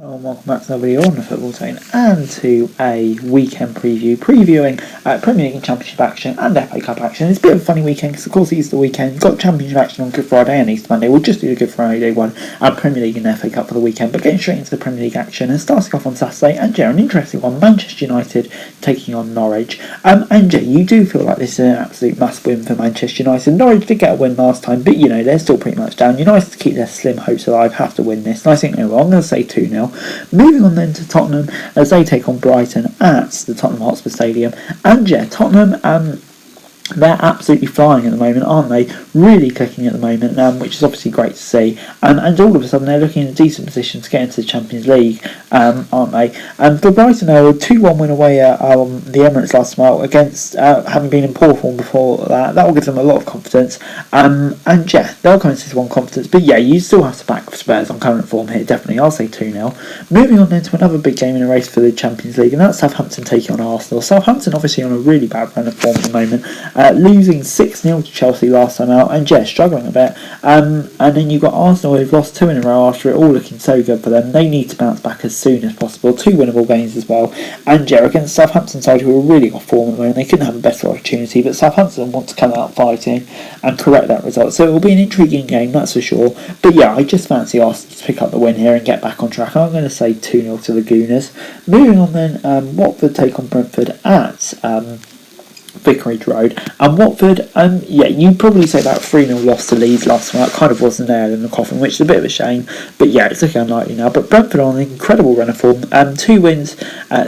And welcome back to another video on the Football Zone and to a weekend previewing Premier League and Championship action and FA Cup action. It's a bit of a funny weekend because of course Easter weekend, you've got Championship action on Good Friday and Easter Monday. We'll just do the Good Friday one and Premier League and FA Cup for the weekend, but getting straight into the Premier League action and starting off on Saturday, and an interesting one, Manchester United taking on Norwich. And you do feel like this is an absolute must win for Manchester United. Norwich did get a win last time, but they're still pretty much down. United, to keep their slim hopes alive, have to win this, and I think they will. I'm going to say 2-0. Moving on then to Tottenham as they take on Brighton at the Tottenham Hotspur Stadium. And Tottenham, they're absolutely flying at the moment, aren't they? Really clicking at the moment, which is obviously great to see. And all of a sudden they're looking in a decent position to get into the Champions League, aren't they? And for Brighton, they were a 2-1 win away at the Emirates last time out against having been in poor form before that. That will give them a lot of confidence. They'll come into this one confidence. But you still have to back Spurs on current form here, definitely. I'll say 2-0. Moving on then to another big game in a race for the Champions League, and that's Southampton taking on Arsenal. Southampton obviously on a really bad run of form at the moment. Losing 6-0 to Chelsea last time out, and struggling a bit. And then you've got Arsenal who've lost 2 in a row after it all looking so good for them. They need to bounce back as soon as possible. 2 winnable games as well. And against Southampton side who are really off form at the moment, they couldn't have a better opportunity, but Southampton want to come out fighting and correct that result. So it will be an intriguing game, that's for sure. But I just fancy Arsenal to pick up the win here and get back on track. I'm going to say 2-0 to the Gooners. Moving on then, Watford take on Brentford at Vicarage Road. And Watford, you'd probably say that 3-0 loss to Leeds last night kind of was the nail in the coffin, which is a bit of a shame, but it's looking unlikely now. But Brentford on an incredible run of form, 2 wins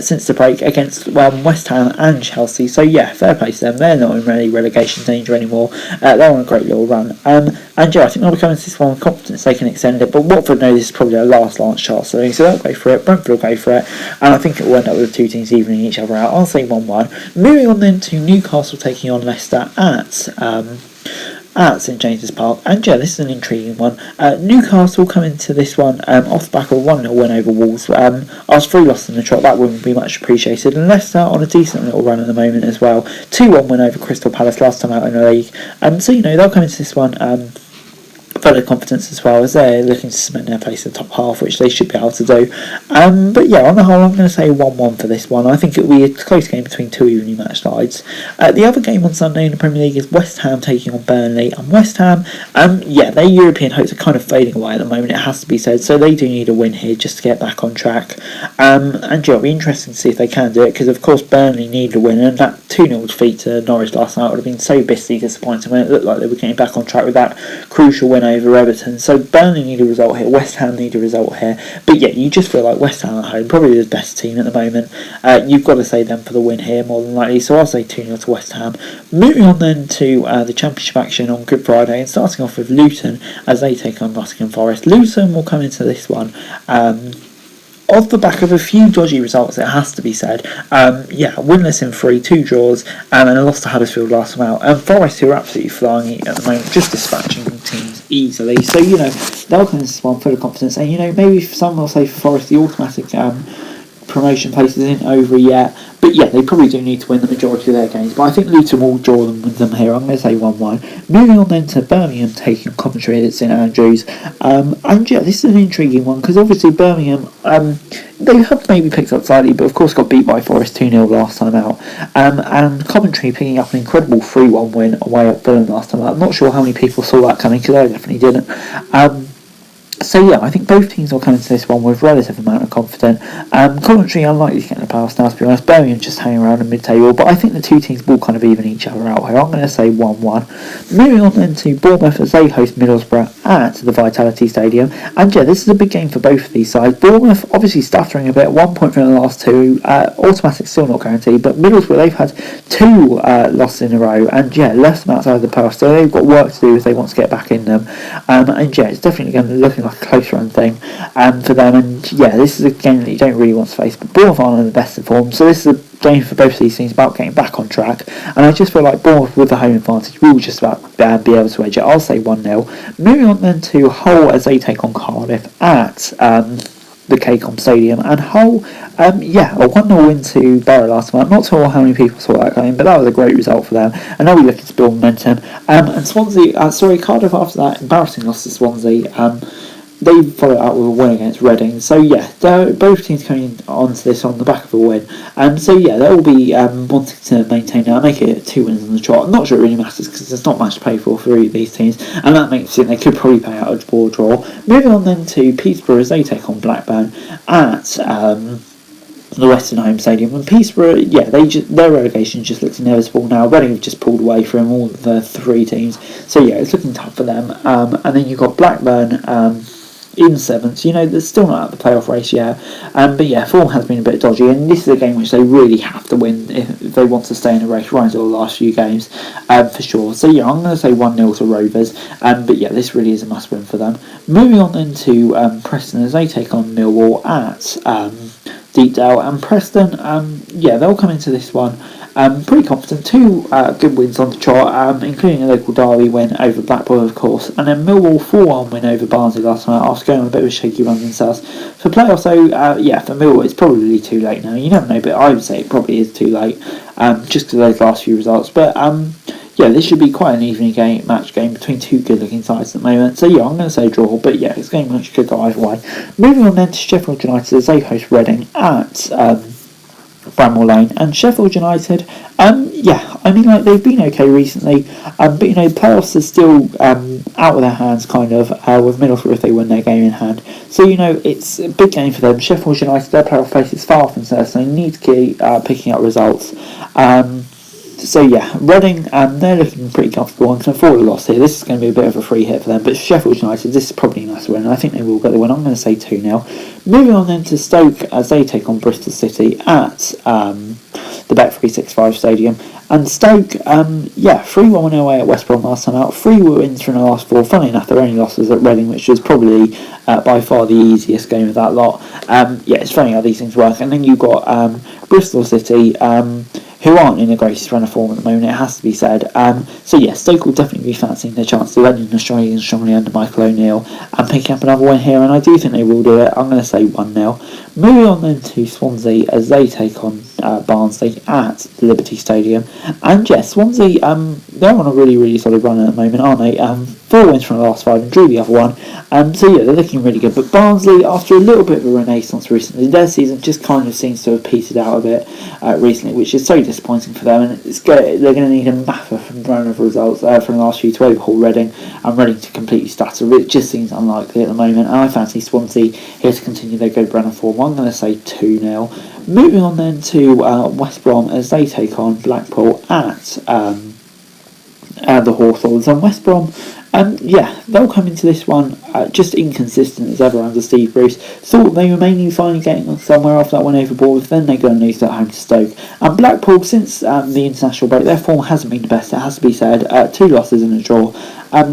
since the break against West Ham and Chelsea, so fair play to them. They're not in any relegation danger anymore. They're on a great little run, and I think they'll be coming to this one with confidence they can extend it, but Watford know this is probably their last chance, so they'll go for it. Brentford will go for it, and I think it will end up with the 2 teams evening each other out. I'll say 1-1. Moving on then to Newcastle taking on Leicester at St James's Park, and this is an intriguing one. Newcastle come into this one off the back of a 1-0 win over Wolves. After 3 losses in the trot, that wouldn't be much appreciated. And Leicester on a decent little run at the moment as well. 2-1 win over Crystal Palace last time out in the league. They'll come into this one full of confidence as well, as they're looking to cement their place in the top half, which they should be able to do. On the whole, I'm going to say 1-1 for this one. I think it will be a close game between 2 evenly matched sides. The other game on Sunday in the Premier League is West Ham taking on Burnley, and West Ham, their European hopes are kind of fading away at the moment, it has to be said, so they do need a win here just to get back on track. It'll be interesting to see if they can do it, because of course Burnley need a win, and that 2-0 defeat to Norwich last night would have been so bitterly disappointing when it looked like they were getting back on track with that crucial win over Everton. So Burnley need a result here, West Ham need a result here, but you just feel like West Ham at home, probably the best team at the moment. You've got to say them for the win here more than likely, so I'll say 2-0 to West Ham. Moving on then to the Championship action on Good Friday, and starting off with Luton as they take on Nottingham Forest. Luton will come into this one off the back of a few dodgy results, it has to be said. Winless in 3, 2 draws, and then a loss to Huddersfield last time out. And Forest, who are absolutely flying at the moment, just dispatching teams easily. So, they'll come into this one full of confidence. And, maybe some will say for Forest, the automatic promotion place isn't over yet. But they probably do need to win the majority of their games. But I think Luton will draw them with them here. I'm going to say 1-1. Moving on then to Birmingham taking Coventry at St Andrews. This is an intriguing one because obviously Birmingham, they have maybe picked up slightly, but of course got beat by Forest 2-0 last time out. And Coventry picking up an incredible 3-1 win away at Fulham last time out. I'm not sure how many people saw that coming, because I definitely didn't. I think both teams will come into this one with relative amount of confidence. Coventry unlikely to get in the playoffs now, to be honest. Birmingham just hanging around in mid-table, but I think the 2 teams will kind of even each other out here. I'm going to say 1-1. Moving on then to Bournemouth as they host Middlesbrough at the Vitality Stadium. And this is a big game for both of these sides. Bournemouth obviously stuttering a bit, 1 point from the last 2. Automatic still not guaranteed, but Middlesbrough, they've had 2 losses in a row, and left them outside the playoffs, so they've got work to do if they want to get back in them. It's definitely going to be looking like a close run thing for them, and this is a game that you don't really want to face, but Bournemouth aren't in the best of form, so this is a game for both of these teams about getting back on track, and I just feel like Bournemouth with the home advantage will just about be able to edge it. I'll say 1-0. Moving on then to Hull as they take on Cardiff at the KCOM Stadium, and Hull, a 1-0 win to Borough last night. Not sure how many people saw that coming, but that was a great result for them, and now we're looking to build momentum. And Cardiff after that embarrassing loss to Swansea, they followed up with a win against Reading. So yeah, both teams coming onto this on the back of a win. So yeah, they'll be wanting to maintain that, make it 2 wins on the trot. I'm not sure it really matters because there's not much to pay for these teams, and that makes it they could probably pay out a draw. Moving on then to Peterborough as they take on Blackburn at the Western Home Stadium. And Peterborough, yeah, their relegation just looks inevitable now. Reading have just pulled away from all of the 3 teams, so yeah, it's looking tough for them. And then you've got Blackburn in 7th. They're still not at the playoff race yet, but yeah, form has been a bit dodgy, and this is a game which they really have to win if they want to stay in the race right until the last few games, for sure. So yeah, I'm going to say 1-0 to Rovers, but yeah, this really is a must win for them. Moving on then to Preston as they take on Millwall at Deepdale. And Preston, yeah, they'll come into this one pretty confident. 2 good wins on the trot, including a local derby win over Blackpool, of course, and then Millwall 4-1 win over Barnsley last night after going on a bit of a shaky run themselves. For playoffs, though, yeah, for Millwall it's probably too late now. You never know, but I would say it probably is too late, just because of those last few results. But yeah, this should be quite an evening match game between 2 good-looking sides at the moment. So yeah, I'm going to say draw, but yeah, it's a game which could go either way. Moving on then to Sheffield United as they host Reading at Bramall Lane. And Sheffield United, yeah, I mean, like, they've been okay recently, but the playoffs are still out of their hands, kind of, with Middlesbrough if they win their game in hand. So it's a big game for them. Sheffield United, their playoff place is far from certain, so they need to keep picking up results. So yeah, Reading, they're looking pretty comfortable and can afford a loss here. This is going to be a bit of a free hit for them, but Sheffield United, this is probably a nice win. I think they will get the win. I'm going to say 2-0. Moving on then to Stoke as they take on Bristol City at the Bet365 Stadium. And Stoke, yeah, 3-1 win away at West Brom last time out. 3 wins from the last 4. Funnily enough, their only losses at Reading, which was probably by far the easiest game of that lot. Yeah, it's funny how these things work. And then you've got Bristol City, who aren't in the greatest run of form at the moment, it has to be said. So yeah, Stoke will definitely be fancying their chance to end in Australia strongly under Michael O'Neill and picking up another win here, and I do think they will do it. I'm going to say 1-0. Moving on then to Swansea as they take on Barnsley at the Liberty Stadium. And yes, Swansea, they're on a really, really solid run at the moment, aren't they? 4 wins from the last 5 and drew the other one. So yeah, they're looking really good. But Barnsley, after a little bit of a renaissance recently, their season just kind of seems to have petered out a bit recently, which is so disappointing for them. And they're going to need a massive run of results from the last few to overhaul Reading and Reading to completely stutter. It just seems unlikely at the moment. And I fancy Swansea here to continue their good run of form. I'm going to say 2-0. Moving on then to West Brom as they take on Blackpool at the Hawthorns. And West Brom, yeah, they'll come into this one just inconsistent as ever under Steve Bruce. Thought they were mainly finally getting somewhere after that win over Bournemouth, then they go and lose at home to Stoke. And Blackpool, since the international break, their form hasn't been the best, it has to be said. 2 losses and a draw.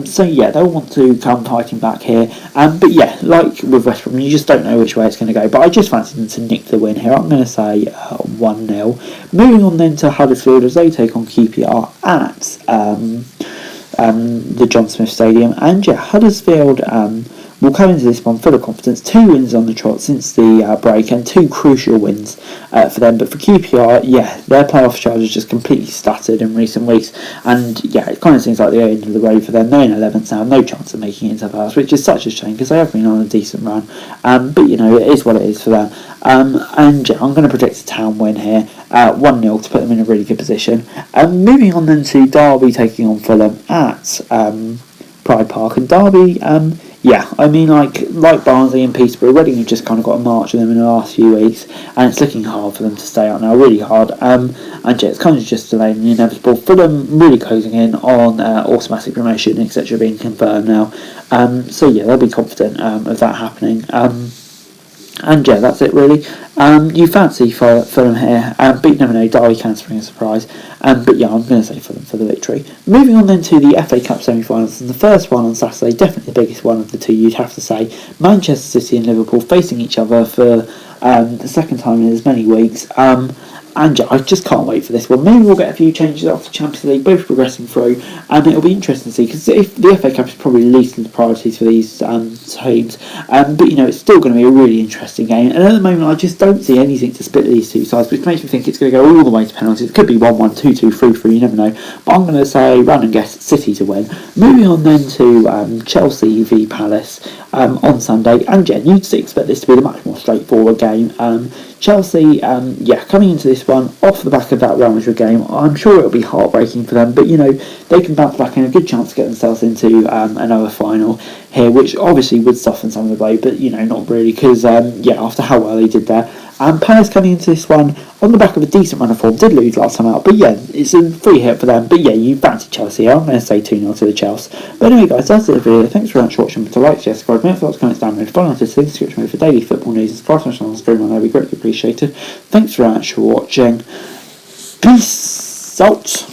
So yeah, they'll want to come fighting back here. But yeah, like with West Brom, you just don't know which way it's going to go. But I just fancy them to nick the win here. I'm going to say 1-0. Moving on then to Huddersfield as they take on QPR at the John Smith Stadium. And yeah, Huddersfield will come into this one full of confidence. 2 wins on the trot since the break, and 2 crucial wins for them. But for QPR, yeah, their playoff charges just completely stuttered in recent weeks, and yeah, it kind of seems like the end of the road for them. They're in 11th now, no chance of making it into the playoffs, which is such a shame because they have been on a decent run. But it is what it is for them. And yeah, I'm going to predict a town win here, 1-0 to put them in a really good position. Moving on then to Derby taking on Fulham at Pride Park. And Derby, yeah, I mean, like Barnsley and Peterborough, Reading have just kind of got a march of them in the last few weeks, and it's looking hard for them to stay out now, really hard. And yeah, it's kind of just delaying the inevitable. Fulham really closing in on automatic promotion, etc. being confirmed now. So yeah, they'll be confident of that happening. And yeah, that's it really. You fancy Fulham here, but you never know, Derby can spring a surprise. But yeah, I'm going to say Fulham for the victory. Moving on then to the FA Cup semi-finals, and the first one on Saturday, definitely the biggest one of the two, you'd have to say. Manchester City and Liverpool facing each other for the second time in as many weeks. And yeah, I just can't wait for this one. Maybe we'll get a few changes off the Champions League, both progressing through, and it'll be interesting to see, because if the FA Cup is probably least of the priorities for these teams, but it's still going to be a really interesting game. And at the moment, I just don't see anything to split these two sides, which makes me think it's going to go all the way to penalties. It could be 1-1, 2-2, 3-3, you never know. But I'm going to say random guess City to win. Moving on then to Chelsea v Palace on Sunday, and yeah, you'd expect this to be the much more straightforward game. Chelsea, coming into this one off the back of that Real Madrid game, I'm sure it'll be heartbreaking for them, but they can bounce back and a good chance to get themselves into another final here, which obviously would soften some of the blow, but not really, because after how well they did there. Palace coming into this one on the back of a decent run of form, did lose last time out, but it's a free hit for them. But you fancy Chelsea. I'm going to say 2-0 to the Chelsea. But anyway, guys, that's it for the video. Thanks very much for watching. To like, share, subscribe, make thoughts, comments down below. Follow us to the description for daily football news and subscribe to our channel on stream. I know we greatly appreciate it. Thanks very much for watching. Peace out.